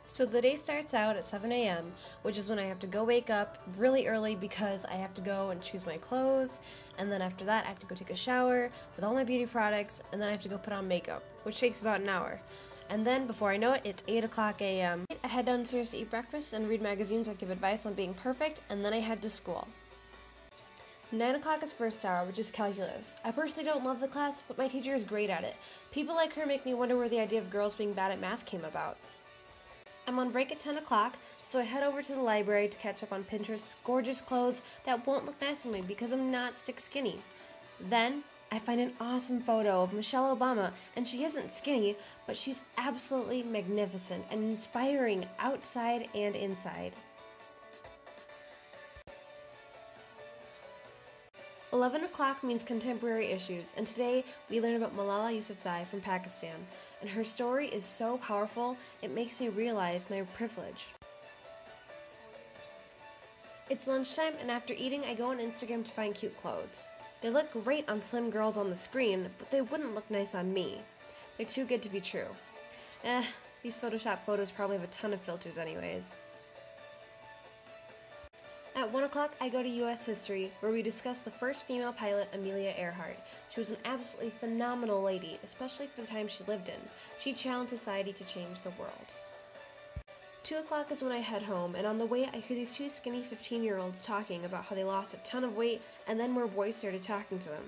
So the day starts out at 7 a.m., which is when I have to go wake up really early because I have to go and choose my clothes, and then after that I have to go take a shower with all my beauty products, and then I have to go put on makeup, which takes about an hour. And then, before I know it, it's 8 o'clock a.m. I head downstairs to eat breakfast and read magazines that give advice on being perfect, and then I head to school. 9 o'clock is first hour, which is calculus. I personally don't love the class, but my teacher is great at it. People like her make me wonder where the idea of girls being bad at math came about. I'm on break at 10 o'clock, so I head over to the library to catch up on Pinterest's gorgeous clothes that won't look nice on me because I'm not stick skinny. Then, I find an awesome photo of Michelle Obama, and she isn't skinny, but she's absolutely magnificent and inspiring outside and inside. 11 o'clock means contemporary issues, and today we learn about Malala Yousafzai from Pakistan, and her story is so powerful it makes me realize my privilege. It's lunchtime, and after eating I go on Instagram to find cute clothes. They look great on slim girls on the screen, but they wouldn't look nice on me. They're too good to be true. These Photoshop photos probably have a ton of filters anyways. At 1 o'clock, I go to U.S. History, where we discuss the first female pilot, Amelia Earhart. She was an absolutely phenomenal lady, especially for the time she lived in. She challenged society to change the world. 2 o'clock is when I head home, and on the way I hear these two skinny 15-year-olds talking about how they lost a ton of weight, and then more boys started talking to them.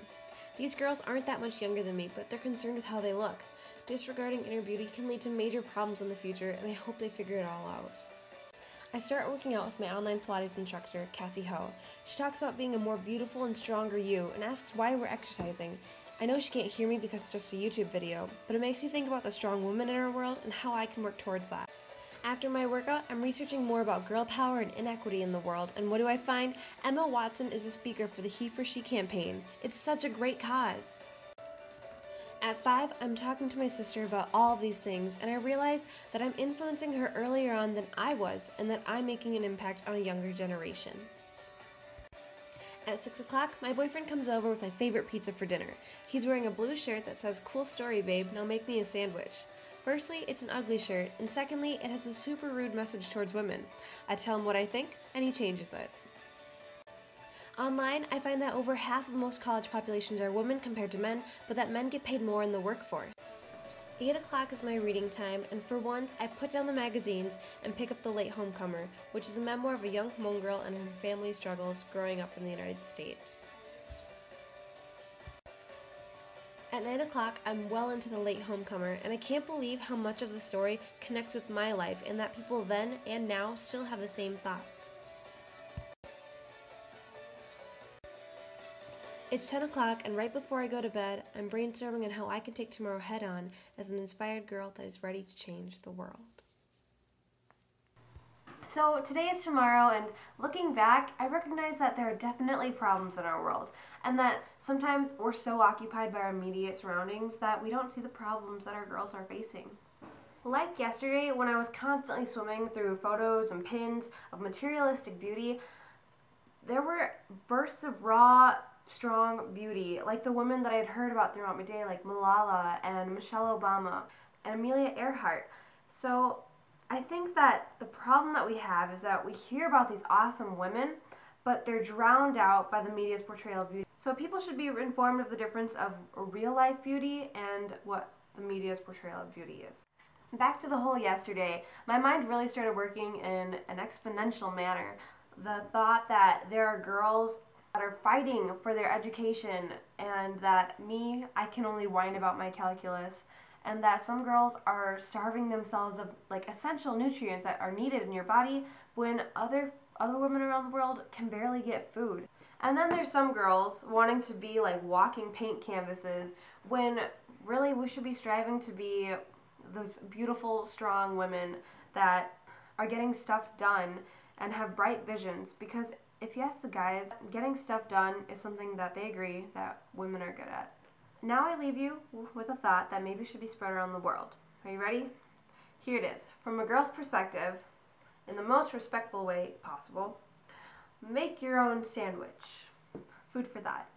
These girls aren't that much younger than me, but they're concerned with how they look. Disregarding inner beauty can lead to major problems in the future, and I hope they figure it all out. I start working out with my online Pilates instructor, Cassie Ho. She talks about being a more beautiful and stronger you and asks why we're exercising. I know she can't hear me because it's just a YouTube video, but it makes me think about the strong women in our world and how I can work towards that. After my workout, I'm researching more about girl power and inequity in the world, and what do I find? Emma Watson is a speaker for the He for She campaign. It's such a great cause. At 5, I'm talking to my sister about all of these things, and I realize that I'm influencing her earlier on than I was, and that I'm making an impact on a younger generation. At 6 o'clock, my boyfriend comes over with my favorite pizza for dinner. He's wearing a blue shirt that says, "Cool story, babe, now make me a sandwich." Firstly, it's an ugly shirt, and secondly, it has a super rude message towards women. I tell him what I think, and he changes it. Online, I find that over half of most college populations are women compared to men, but that men get paid more in the workforce. 8 o'clock is my reading time, and for once, I put down the magazines and pick up The Late Homecomer, which is a memoir of a young Hmong girl and her family's struggles growing up in the United States. At 9 o'clock, I'm well into The Late Homecomer, and I can't believe how much of the story connects with my life and that people then and now still have the same thoughts. It's 10 o'clock, and right before I go to bed, I'm brainstorming on how I can take tomorrow head on as an inspired girl that is ready to change the world. So today is tomorrow, and looking back, I recognize that there are definitely problems in our world, and that sometimes we're so occupied by our immediate surroundings that we don't see the problems that our girls are facing. Like yesterday, when I was constantly swimming through photos and pins of materialistic beauty, there were bursts of raw, strong beauty, like the women that I had heard about throughout my day, like Malala and Michelle Obama and Amelia Earhart. So I think that the problem that we have is that we hear about these awesome women, but they're drowned out by the media's portrayal of beauty. So people should be informed of the difference of real life beauty and what the media's portrayal of beauty is. Back to the whole yesterday, my mind really started working in an exponential manner. The thought that there are girls that are fighting for their education, and that I can only whine about my calculus, and that some girls are starving themselves of like essential nutrients that are needed in your body when other women around the world can barely get food. And then there's some girls wanting to be like walking paint canvases when really we should be striving to be those beautiful, strong women that are getting stuff done and have bright visions, because if you ask the guys, getting stuff done is something that they agree that women are good at. Now I leave you with a thought that maybe should be spread around the world. Are you ready? Here it is. From a girl's perspective, in the most respectful way possible, make your own sandwich. Food for thought.